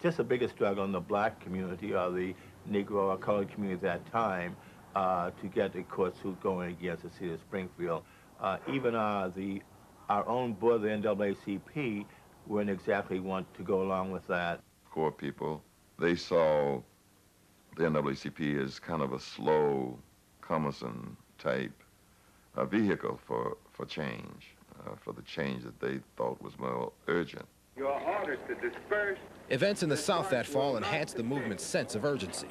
Just the biggest struggle in the black community or the Negro or colored community at that time to get the court suit going against the city of Springfield. Even our own board, the NAACP, wouldn't exactly want to go along with that. Core people, they saw the NAACP as kind of a slow, cumbersome type vehicle for change, for the change that they thought was more urgent. You are ordered to disperse. Events in the South that fall enhanced the movement's sense of urgency.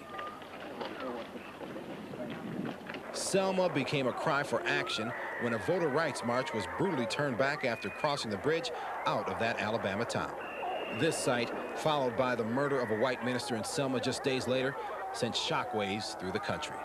Selma became a cry for action when a voter rights march was brutally turned back after crossing the bridge out of that Alabama town. This sight, followed by the murder of a white minister in Selma just days later, sent shockwaves through the country.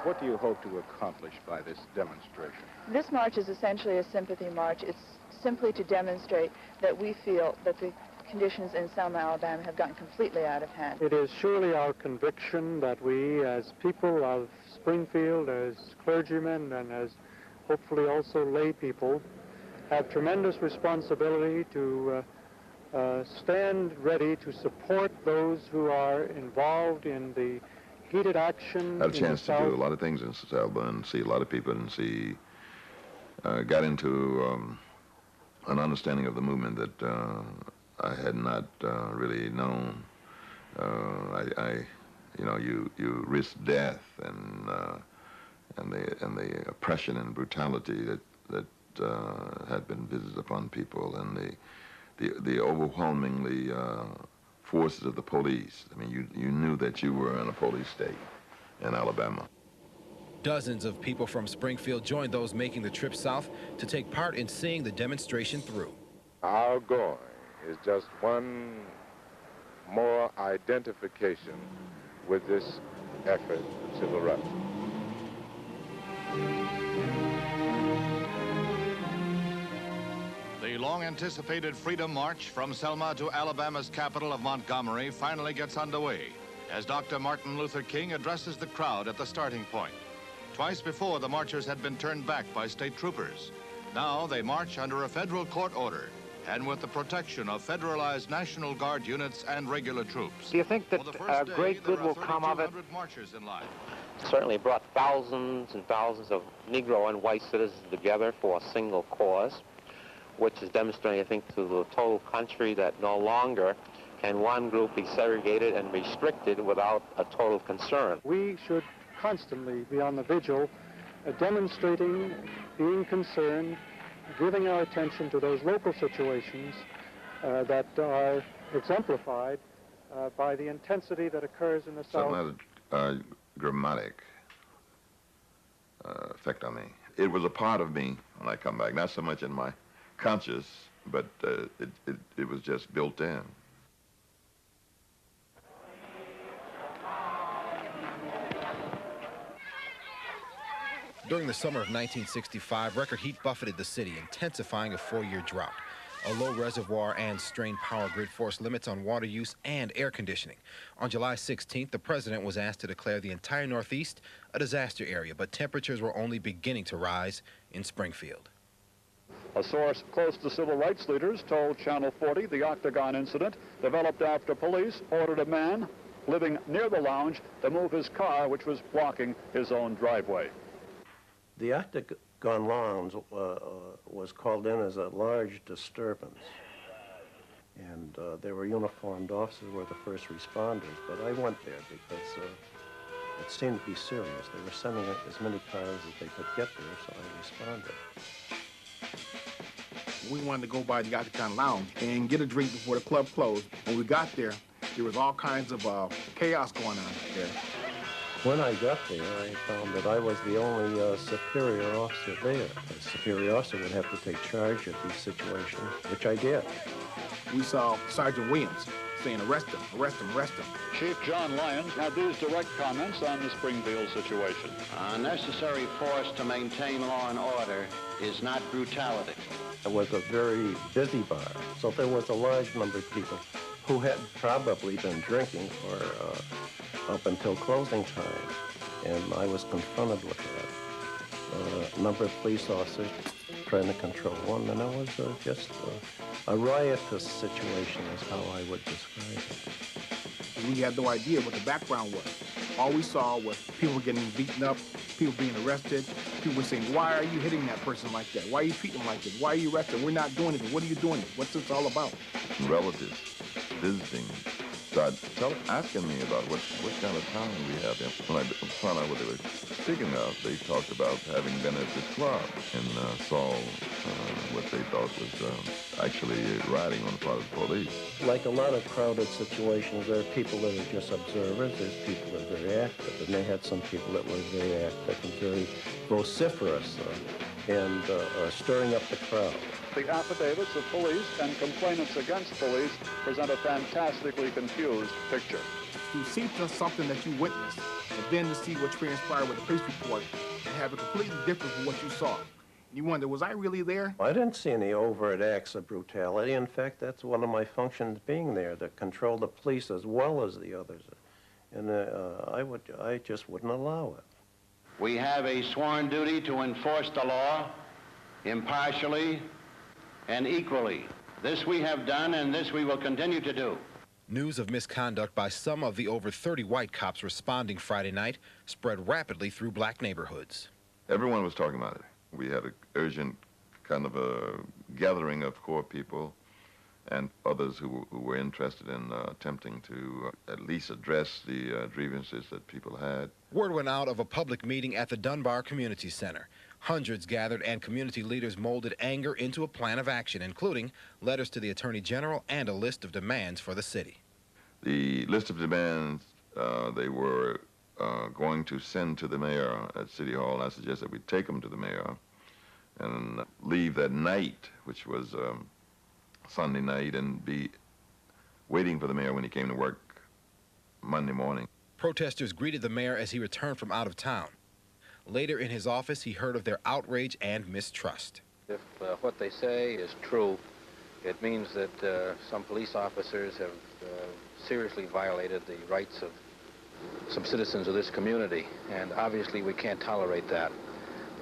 What do you hope to accomplish by this demonstration? This march is essentially a sympathy march. It's simply to demonstrate that we feel that the conditions in Selma, Alabama have gotten completely out of hand. It is surely our conviction that we, as people of Springfield, as clergymen, and as hopefully also lay people, have tremendous responsibility to stand ready to support those who are involved in the heated action. I had a chance to do a lot of things in Selma and see a lot of people and got into an understanding of the movement that I had not really known. You risk death and the oppression and brutality that had been visited upon people, and the overwhelmingly forces of the police. I mean, you knew that you were in a police state in Alabama. Dozens of people from Springfield joined those making the trip south to take part in seeing the demonstration through. Our going is just one more identification with this effort of civil rights. The long-anticipated Freedom March from Selma to Alabama's capital of Montgomery finally gets underway as Dr. Martin Luther King addresses the crowd at the starting point. Twice before, the marchers had been turned back by state troopers. Now they march under a federal court order and with the protection of federalized National Guard units and regular troops. Do you think that great good will come of it? Marchers in line. Certainly brought thousands and thousands of Negro and white citizens together for a single cause, which is demonstrating, I think, to the total country that no longer can one group be segregated and restricted without a total concern. We should constantly be on the vigil, demonstrating, being concerned, giving our attention to those local situations that are exemplified by the intensity that occurs in the South. Something had a dramatic effect on me. It was a part of me when I come back, not so much in my conscious, but it was just built in. During the summer of 1965, record heat buffeted the city, intensifying a 4-year drought. A low reservoir and strained power grid forced limits on water use and air conditioning. On July 16th, the president was asked to declare the entire Northeast a disaster area, but temperatures were only beginning to rise in Springfield. A source close to civil rights leaders told Channel 40 the Octagon incident developed after police ordered a man living near the lounge to move his car, which was blocking his own driveway. The Octagon Lounge was called in as a large disturbance, and there were uniformed officers were the first responders, but I went there because it seemed to be serious. They were sending as many cars as they could get there, so I responded. We wanted to go by the Octagon Lounge and get a drink before the club closed. When we got there was all kinds of chaos going on there. When I got there, I found that I was the only superior officer there. The superior officer would have to take charge of these situations, which I did. We saw Sergeant Williams saying, "Arrest him, arrest him, arrest him." Chief John Lyons had these direct comments on the Springfield situation. Necessary force to maintain law and order is not brutality. It was a very busy bar, so there was a large number of people who had probably been drinking for up until closing time, and I was confronted with that. A number of police officers trying to control them, and it was just a riotous situation is how I would describe it. We had no idea what the background was. All we saw was people getting beaten up, people being arrested, people saying, why are you hitting that person like that? Why are you treating them like this? Why are you arresting? We're not doing anything. What are you doing? What's this all about? Relatives visiting started asking me about what kind of town we have here. When I found out what they were speaking of, they talked about having been at this club and saw what they thought was actually rioting on the part of the police. Like a lot of crowded situations, there are people that are just observers, there's people that are very active, and they had some people that were very active and very vociferous and stirring up the crowd. The affidavits of police and complainants against police present a fantastically confused picture. To see something that you witnessed, and then to see what transpired with the police report, and have it completely different from what you saw. You wonder, was I really there? I didn't see any overt acts of brutality. In fact, that's one of my functions being there, to control the police as well as the others. And I just wouldn't allow it. We have a sworn duty to enforce the law impartially and equally. This we have done, and this we will continue to do. News of misconduct by some of the over 30 white cops responding Friday night spread rapidly through black neighborhoods. Everyone was talking about it. We had an urgent kind of a gathering of core people and others who were interested in attempting to at least address the grievances that people had. Word went out of a public meeting at the Dunbar Community Center. Hundreds gathered and community leaders molded anger into a plan of action, including letters to the Attorney General and a list of demands for the city. The list of demands they were going to send to the mayor at City Hall. I suggested we take them to the mayor and leave that night, which was Sunday night, and be waiting for the mayor when he came to work Monday morning. Protesters greeted the mayor as he returned from out of town. Later in his office, he heard of their outrage and mistrust. If what they say is true, it means that some police officers have seriously violated the rights of some citizens of this community, and obviously we can't tolerate that.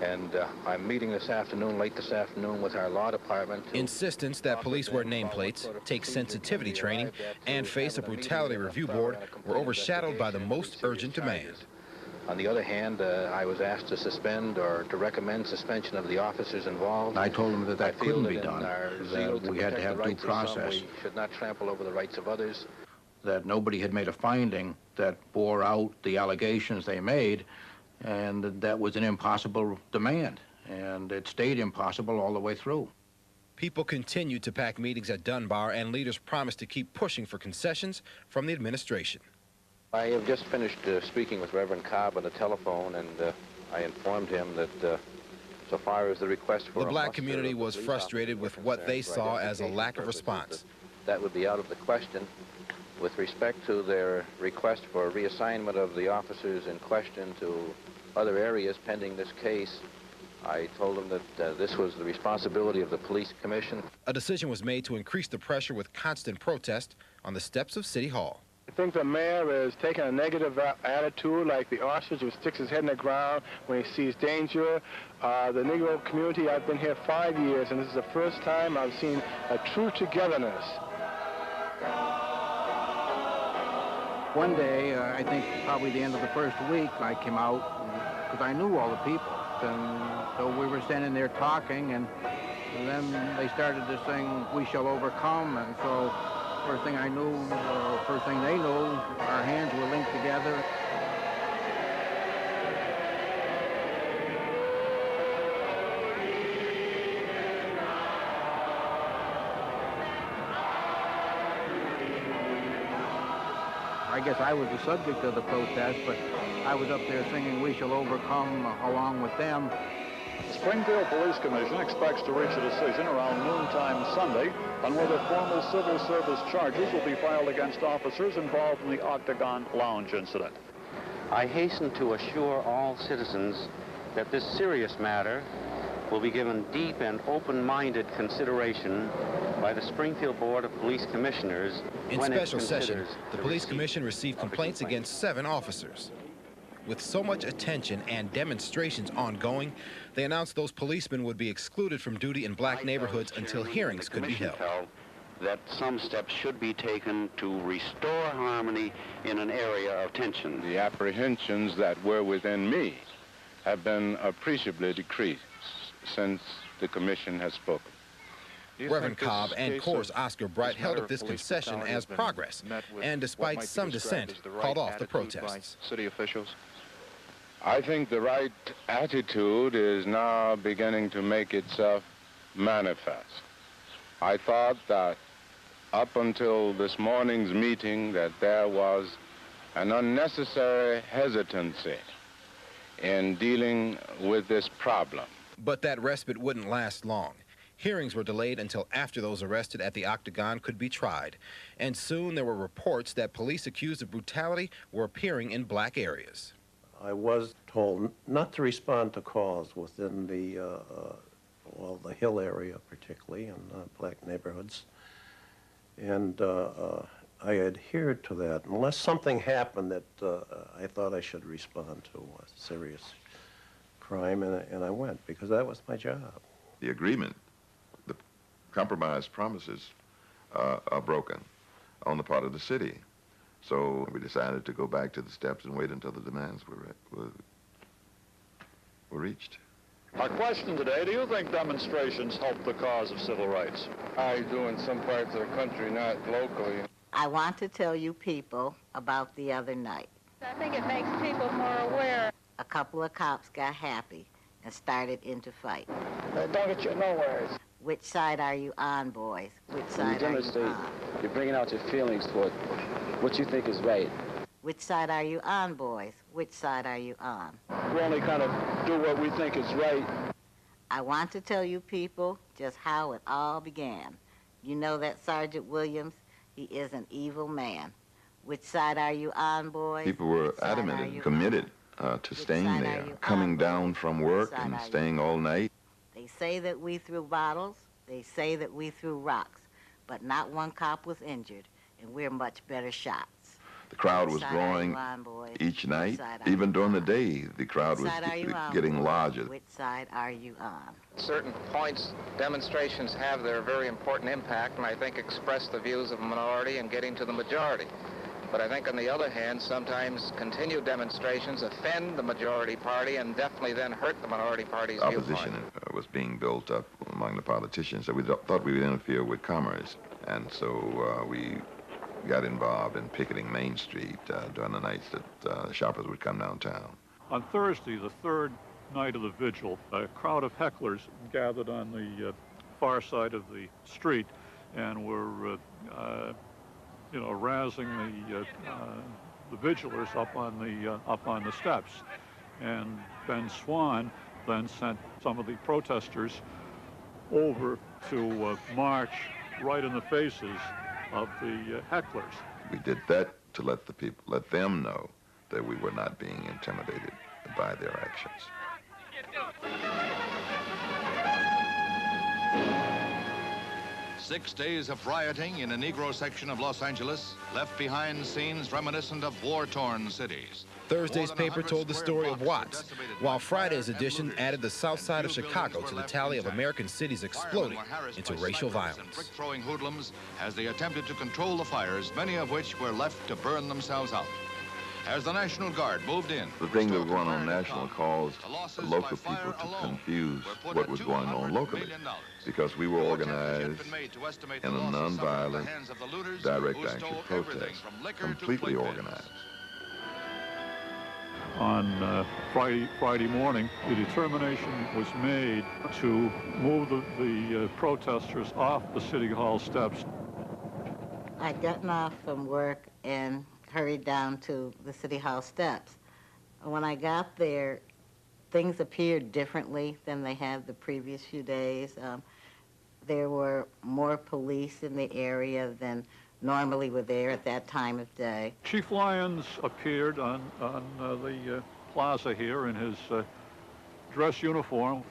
And I'm meeting this afternoon, late this afternoon, with our law department. Insistence that police wear nameplates, take sensitivity training, and face a brutality review board were overshadowed by the most urgent demand. On the other hand, I was asked to suspend or to recommend suspension of the officers involved. I told them that couldn't be done, that we had to have due process. We should not trample over the rights of others. That nobody had made a finding that bore out the allegations they made, and that was an impossible demand, and it stayed impossible all the way through. People continued to pack meetings at Dunbar, and leaders promised to keep pushing for concessions from the administration. I have just finished speaking with Reverend Cobb on the telephone, and I informed him that so far as the request for the black community was frustrated with what they saw as a lack of response. That would be out of the question. With respect to their request for reassignment of the officers in question to other areas pending this case, I told them that this was the responsibility of the police commission. A decision was made to increase the pressure with constant protest on the steps of City Hall. I think the mayor is taking a negative attitude, like the ostrich who sticks his head in the ground when he sees danger. The Negro community, I've been here 5 years, and this is the first time I've seen a true togetherness. One day, I think probably the end of the first week, I came out because I knew all the people. And so we were standing there talking, and then they started to sing, "We Shall Overcome." And so first thing I knew, first thing they knew, our hands were linked together. I guess I was the subject of the protest, but I was up there singing "We Shall Overcome" along with them. The Springfield Police Commission expects to reach a decision around noontime Sunday on whether formal civil service charges will be filed against officers involved in the Octagon Lounge incident. I hasten to assure all citizens that this serious matter will be given deep and open-minded consideration by the Springfield Board of Police Commissioners. In special session, the Police Commission received complaints against 7 officers. With so much attention and demonstrations ongoing, they announced those policemen would be excluded from duty in black neighborhoods until hearings could be held. That some steps should be taken to restore harmony in an area of tension. The apprehensions that were within me have been appreciably decreased since the commission has spoken. Reverend Cobb and Corps Oscar Bright held up this concession as progress, and despite some dissent, called off the protests. City officials? I think the right attitude is now beginning to make itself manifest. I thought that up until this morning's meeting that there was an unnecessary hesitancy in dealing with this problem. But that respite wouldn't last long. Hearings were delayed until after those arrested at the Octagon could be tried. And soon there were reports that police accused of brutality were appearing in black areas. I was told not to respond to calls within the, well, the Hill area particularly, in black neighborhoods. And I adhered to that, unless something happened that I thought I should respond to, a serious crime, and I went, because that was my job. The agreement, the compromise promises are broken on the part of the city. So we decided to go back to the steps and wait until the demands were reached. Our question today, do you think demonstrations help the cause of civil rights? I do in some parts of the country, not locally. I want to tell you people about the other night. I think it makes people more aware. A couple of cops got happy and started into fight. Don't get you nowhere. Which side are you on, boys? Which side are you on? You're bringing out your feelings toward what you think is right. Which side are you on, boys? Which side are you on? We only kind of do what we think is right. I want to tell you people just how it all began. You know that Sergeant Williams? He is an evil man. Which side are you on, boys? People were adamant and committed to staying there, coming down from work and staying all night. They say that we threw bottles. They say that we threw rocks. But not one cop was injured, and we're much better shots. The crowd was growing each night. Even during the day, the crowd was getting larger. Which side are you on? At certain points, demonstrations have their very important impact, and I think express the views of a minority and getting to the majority. But I think, on the other hand, sometimes continued demonstrations offend the majority party and definitely then hurt the minority party's viewpoint. Opposition was being built up among the politicians, so we thought we would interfere with commerce. And so we got involved in picketing Main Street during the nights that shoppers would come downtown. On Thursday, the third night of the vigil, a crowd of hecklers gathered on the far side of the street and were razzing the vigilers up on the steps. And Ben Swan then sent some of the protesters over to march right in the faces of the hecklers. We did that to let them know that we were not being intimidated by their actions. Six days of rioting in a Negro section of Los Angeles left behind scenes reminiscent of war-torn cities. Thursday's paper told the story of Watts, while Friday's edition added the south side of Chicago to the tally of American cities exploding into racial violence. Brick-throwing hoodlums as they attempted to control the fires, many of which were left to burn themselves out. As the National Guard moved in, the thing that was going on national caused local people to confuse what was going on locally, because we were organized in a nonviolent, direct action protest, completely organized. On Friday morning, the determination was made to move the protesters off the City Hall steps. I'd gotten off from work and hurried down to the City Hall steps. When I got there, things appeared differently than they had the previous few days. There were more police in the area than normally were there at that time of day. Chief Lyons appeared on the plaza here in his dress uniform.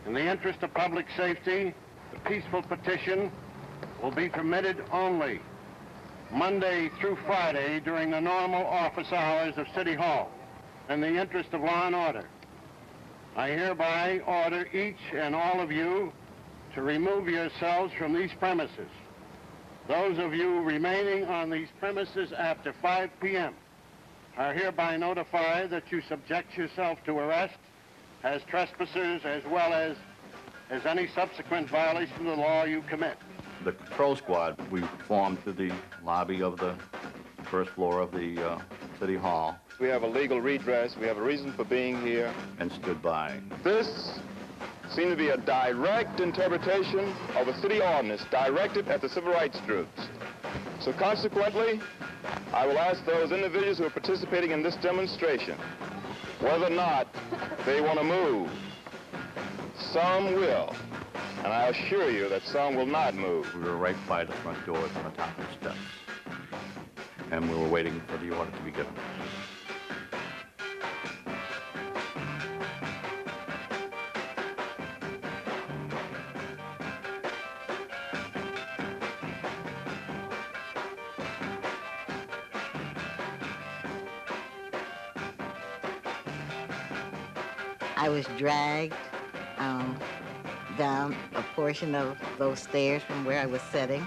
In the interest of public safety, the peaceful petition will be permitted only Monday through Friday during the normal office hours of City Hall. in the interest of law and order, I hereby order each and all of you to remove yourselves from these premises. Those of you remaining on these premises after 5 p.m. are hereby notified that you subject yourself to arrest as trespassers as well as any subsequent violation of the law you commit. The patrol squad, we formed to the lobby of the first floor of the City Hall. We have a legal redress. We have a reason for being here. And stood by. This seemed to be a direct interpretation of a city ordinance directed at the civil rights groups. So consequently, I will ask those individuals who are participating in this demonstration whether or not they want to move. Some will, and I assure you that some will not move. We were right by the front doors on the top of the steps, and we were waiting for the order to be given. I was dragged down a portion of those stairs from where I was sitting,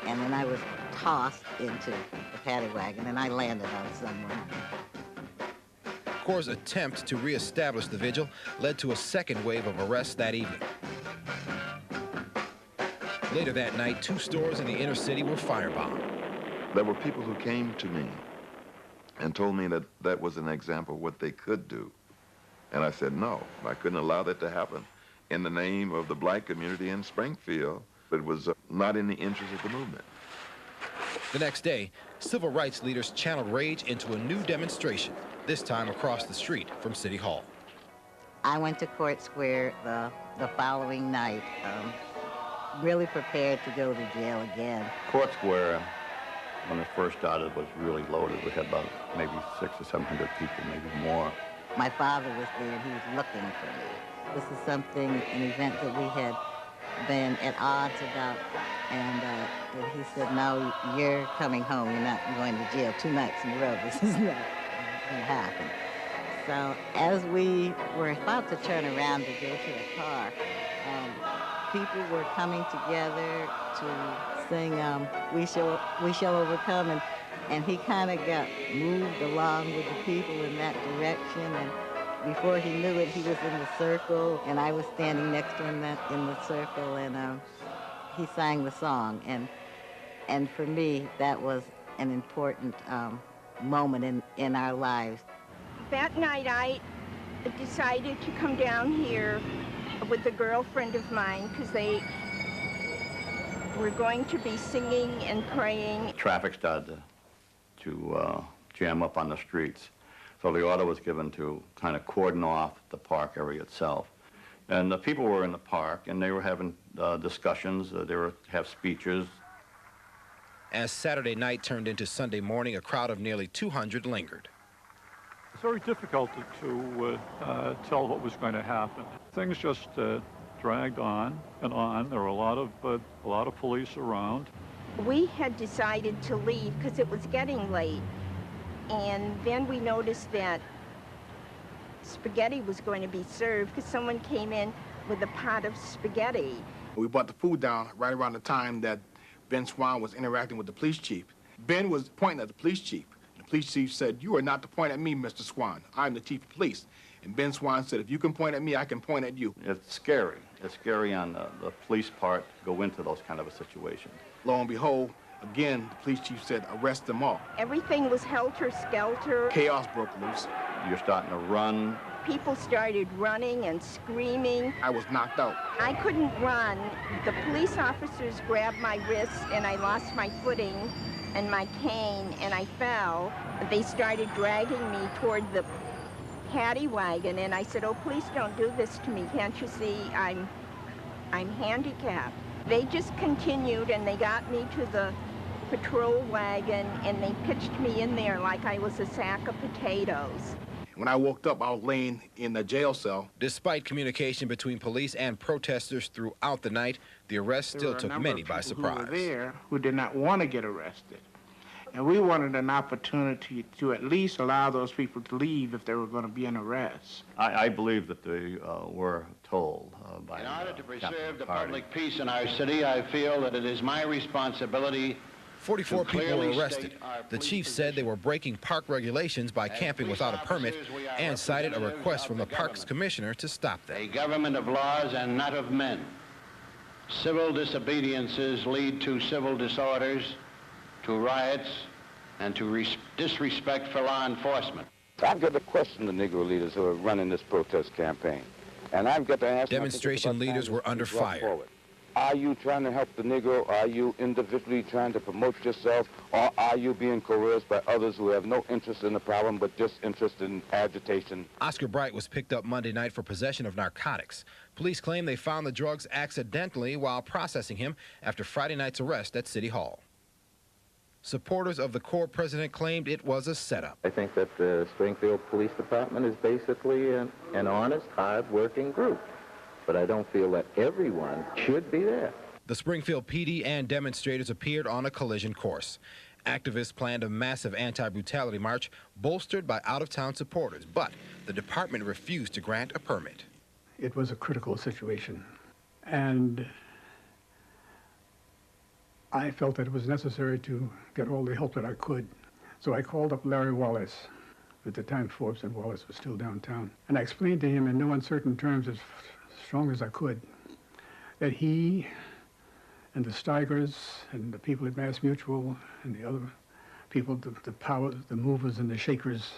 and then I was tossed into the paddy wagon, and I landed on someone. Corps' attempt to reestablish the vigil led to a second wave of arrests that evening. Later that night, 2 stores in the inner city were firebombed. There were people who came to me and told me that that was an example of what they could do. And I said, no, I couldn't allow that to happen in the name of the black community in Springfield. It was not in the interest of the movement. The next day, civil rights leaders channeled rage into a new demonstration, this time across the street from City Hall. I went to Court Square the following night, really prepared to go to jail again. Court Square, when it first started, was really loaded. We had about maybe 600 or 700 people, maybe more. My father was there, and he was looking for me. This is something, an event that we had been at odds about, and he said, no, you're coming home. You're not going to jail 2 nights in a row. This is not going to happen. So as we were about to turn around to go to the car, people were coming together to sing We Shall Overcome, and he kind of got moved along with the people in that direction, and before he knew it, he was in the circle, and I was standing next to him in the circle, and he sang the song, and for me, that was an important moment in our lives. That night, I decided to come down here with a girlfriend of mine, because they were going to be singing and praying. Traffic started to jam up on the streets. So the order was given to kind of cordon off the park area itself. And the people were in the park, and they were having discussions. They were have speeches. As Saturday night turned into Sunday morning, a crowd of nearly 200 lingered. It's very difficult to tell what was going to happen. Things just dragged on and on. There were a lot of police around. We had decided to leave because it was getting late, and then we noticed that spaghetti was going to be served because someone came in with a pot of spaghetti. We brought the food down right around the time that Ben Swan was interacting with the police chief. Ben was pointing at the police chief. The police chief said, "You are not to point at me, Mr. Swan. I'm the chief of police." And Ben Swan said, "If you can point at me, I can point at you." It's scary. It's scary on the police part to go into those kind of a situation. Lo and behold, again, the police chief said, "Arrest them all." Everything was helter-skelter. Chaos broke loose. You're starting to run. People started running and screaming. I was knocked out. I couldn't run. The police officers grabbed my wrists, and I lost my footing and my cane, and I fell. They started dragging me toward the paddy wagon, and I said, "Oh, please don't do this to me. Can't you see I'm handicapped?" They just continued, and they got me to the patrol wagon, and they pitched me in there like I was a sack of potatoes. When I woke up, I was laying in the jail cell. Despite communication between police and protesters throughout the night, the arrest still took many by surprise. There were there who did not want to get arrested. And we wanted an opportunity to at least allow those people to leave if there were going to be an arrest. I believe that they were told by In order to Captain preserve the McCarty. public peace in our city, I feel that it is my responsibility 44 to people were clearly arrested. state our The police chief said they were breaking park regulations by camping police without a permit officers, we are and cited a representatives request of from the the parks commissioner to stop them. a government of laws and not of men. Civil disobediences lead to civil disorders, to riots, and to disrespect for law enforcement. I've got to question the Negro leaders who are running this protest campaign. And I've got to ask... Demonstration leaders were under fire. Are you trying to help the Negro? Are you individually trying to promote yourself? Or are you being coerced by others who have no interest in the problem but just interest in agitation? Oscar Bright was picked up Monday night for possession of narcotics. Police claim they found the drugs accidentally while processing him after Friday night's arrest at City Hall. Supporters of the Corps president claimed it was a setup. I think that the Springfield Police Department is basically an honest, hard-working group. But I don't feel that everyone should be there. The Springfield PD and demonstrators appeared on a collision course. Activists planned a massive anti-brutality march bolstered by out-of-town supporters, but the department refused to grant a permit. It was a critical situation, and I felt that it was necessary to get all the help that I could. So I called up Larry Wallace. At the time, Forbes and Wallace was still downtown. And I explained to him in no uncertain terms, as strong as I could, that he and the Steigers and the people at Mass Mutual and the other people, the power, the movers and the shakers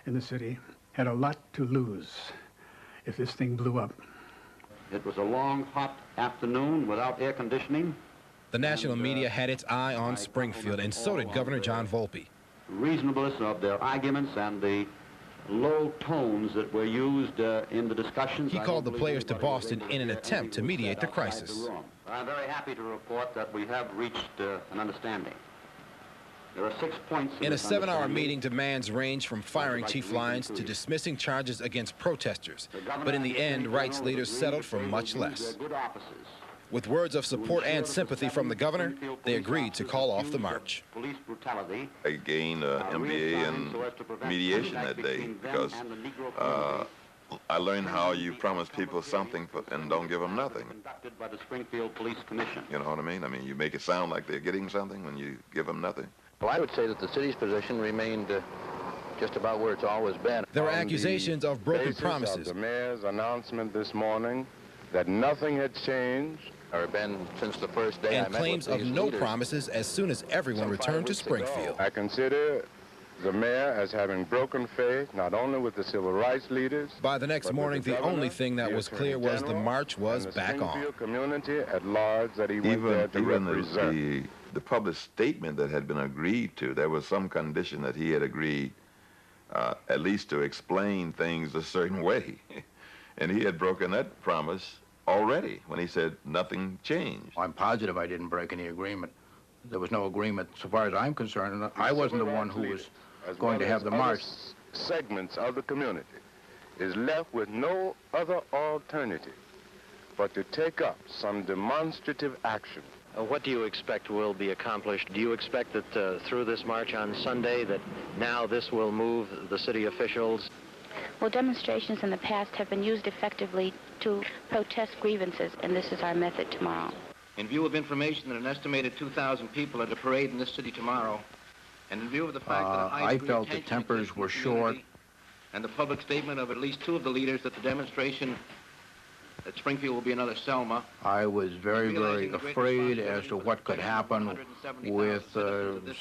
in the city, had a lot to lose if this thing blew up. It was a long, hot afternoon without air conditioning. The national media had its eye on Springfield, and so did Governor John Volpe. Reasonableness of their arguments and the low tones that were used in the discussions. He called the players to Boston in an attempt to mediate the crisis. I'm very happy to report that we have reached an understanding. There are 6 points in a 7-hour meeting, demands range from firing Chief Lyons to dismissing charges against protesters. But in the end, rights leaders settled for much less. With words of support and sympathy from the governor, they agreed to call off the march. I gained an MBA in mediation that day because I learned how you promise people something and don't give them nothing. By the Springfield Police Commission. You know what I mean? I mean, you make it sound like they're getting something when you give them nothing. Well, I would say that the city's position remained just about where it's always been. There were accusations of broken promises. Of the mayor's announcement this morning that nothing had changed. Or been since the first day and claims of no promises as soon as everyone returned to Springfield. I consider the mayor as having broken faith not only with the civil rights leaders. By the next morning, the only thing that was clear was the march was back on. The community at large that he went there to represent. The public statement that had been agreed to, there was some condition that he had agreed at least to explain things a certain way. And he had broken that promise already when he said nothing changed. I'm positive I didn't break any agreement. There was no agreement so far as I'm concerned. And I wasn't the one who was going to have the march. Segments of the community is left with no other alternative but to take up some demonstrative action. What do you expect will be accomplished? Do you expect that through this march on Sunday that now this will move the city officials? Well, demonstrations in the past have been used effectively to protest grievances, and this is our method tomorrow. In view of information that an estimated 2,000 people at a parade in this city tomorrow, and in view of the fact that I felt the tempers were short, and the public statement of at least 2 of the leaders that the demonstration at Springfield will be another Selma, I was very, very afraid as to what could happen with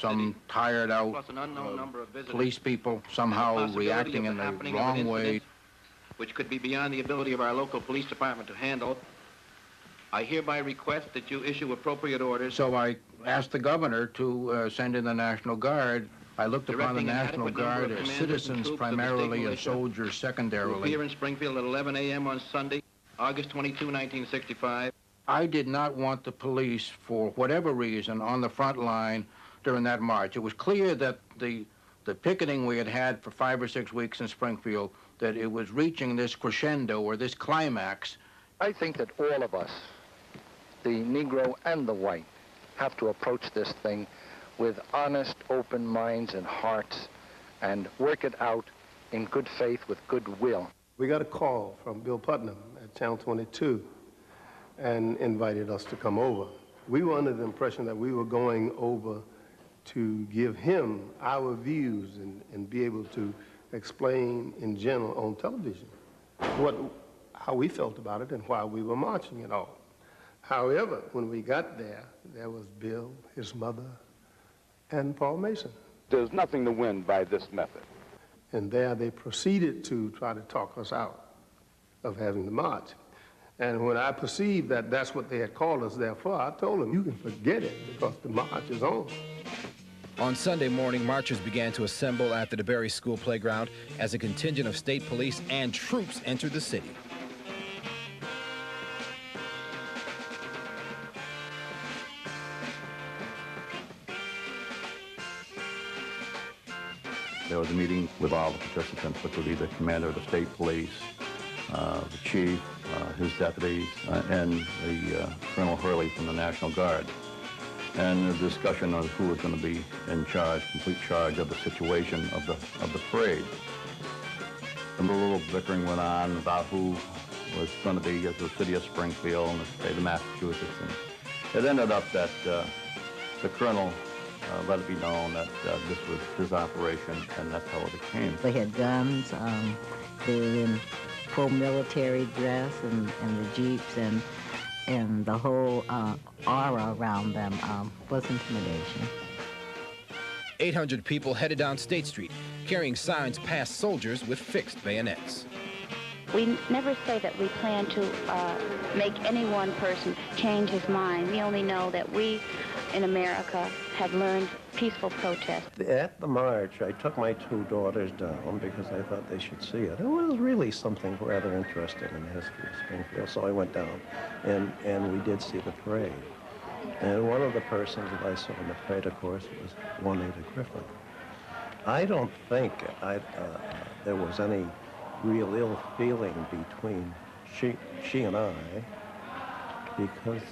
some tired out police people somehow reacting in the wrong way, which could be beyond the ability of our local police department to handle. I hereby request that you issue appropriate orders. So I asked the governor to send in the National Guard. I looked upon the National Guard as citizens primarily and soldiers secondarily. Here in Springfield at 11 a.m. on Sunday, August 22, 1965. I did not want the police, for whatever reason, on the front line during that march. It was clear that the picketing we had had for 5 or 6 weeks in Springfield, that it was reaching this crescendo or this climax. I think that all of us, the Negro and the white, have to approach this thing with honest, open minds and hearts and work it out in good faith with goodwill. We got a call from Bill Putnam at Channel 22 and invited us to come over. We were under the impression that we were going over to give him our views and be able to explain in general on television how we felt about it and why we were marching and all. However, when we got there, there was Bill, his mother, and Paul Mason. There's nothing to win by this method. And there they proceeded to try to talk us out of having the march. And when I perceived that that's what they had called us there for, I told them, you can forget it because the march is on. On Sunday morning, marchers began to assemble at the DeBerry School playground as a contingent of state police and troops entered the city. There was a meeting with all the participants, which would be the commander of the state police, the chief, his deputies, and the Colonel Hurley from the National Guard. And the discussion of who was going to be in charge, complete charge of the situation of the parade. And a little bickering went on about who was going to be the city of Springfield and the state of Massachusetts. And it ended up that the colonel let it be known that this was his operation, and that's how it became. They had guns, they were in full military dress and the jeeps, and the whole aura around them was intimidation. 800 people headed down State Street, carrying signs past soldiers with fixed bayonets. We never say that we plan to make any one person change his mind. We only know that we in America have learned peaceful protest. At the march, I took my two daughters down because I thought they should see it. It was really something rather interesting in the history of Springfield, so I went down, and we did see the parade. And one of the persons that I saw in the parade, of course, was Juanita Griffin. I don't think there was any real ill feeling between she and I because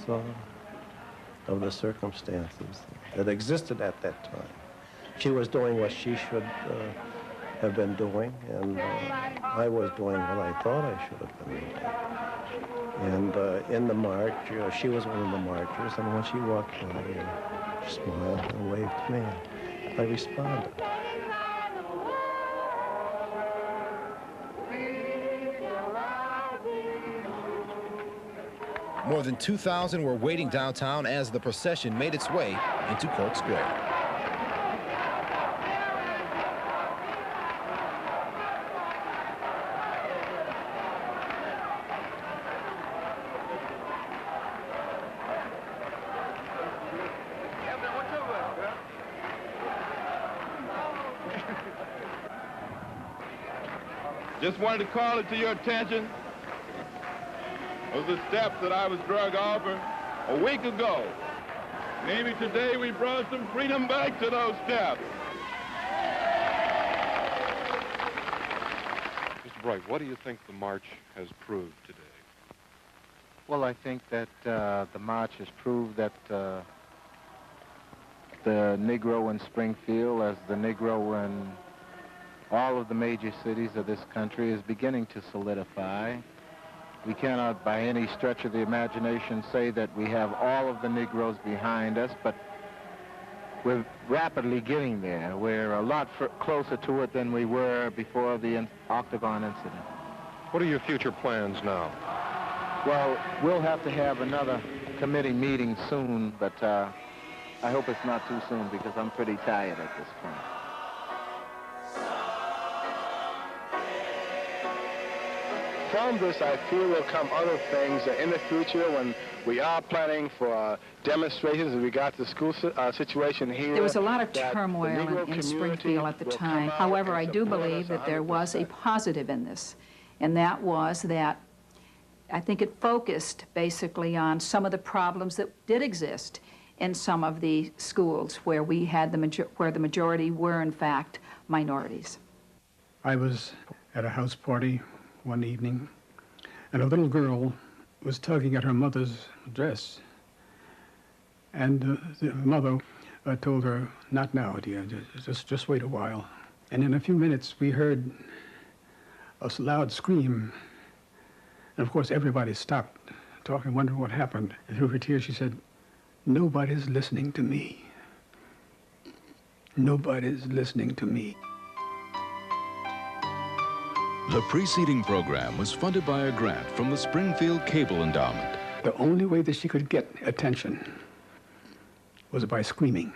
of the circumstances that existed at that time. She was doing what she should have been doing, and I was doing what I thought I should have been doing. And in the march, she was one of the marchers, and when she walked by, she smiled and waved to me. I responded. More than 2,000 were waiting downtown as the procession made its way into Court Square. Just wanted to call it to your attention of the steps that I was drug off a week ago. Maybe today we brought some freedom back to those steps. Mr. Bright, what do you think the march has proved today? Well, I think that the march has proved that the Negro in Springfield, as the Negro in all of the major cities of this country, is beginning to solidify. We cannot by any stretch of the imagination say that we have all of the Negroes behind us, but we're rapidly getting there. We're a lot closer to it than we were before the Octagon incident. What are your future plans now? Well, we'll have to have another committee meeting soon, but I hope it's not too soon because I'm pretty tired at this point. From this, I feel will come other things in the future when we are planning for demonstrations in regard to the school situation here. There was a lot of turmoil in Springfield at the time. However, I do believe that there was a positive in this, and that was that I think it focused basically on some of the problems that did exist in some of the schools where we had where the majority were, in fact, minorities. I was at a house party one evening, and a little girl was tugging at her mother's dress. And the mother I told her, not now, dear, just wait a while. And in a few minutes, we heard a loud scream. And of course, everybody stopped talking, wondering what happened. And through her tears, she said, "Nobody's listening to me. Nobody's listening to me." The preceding program was funded by a grant from the Springfield Cable Endowment. The only way that she could get attention was by screaming.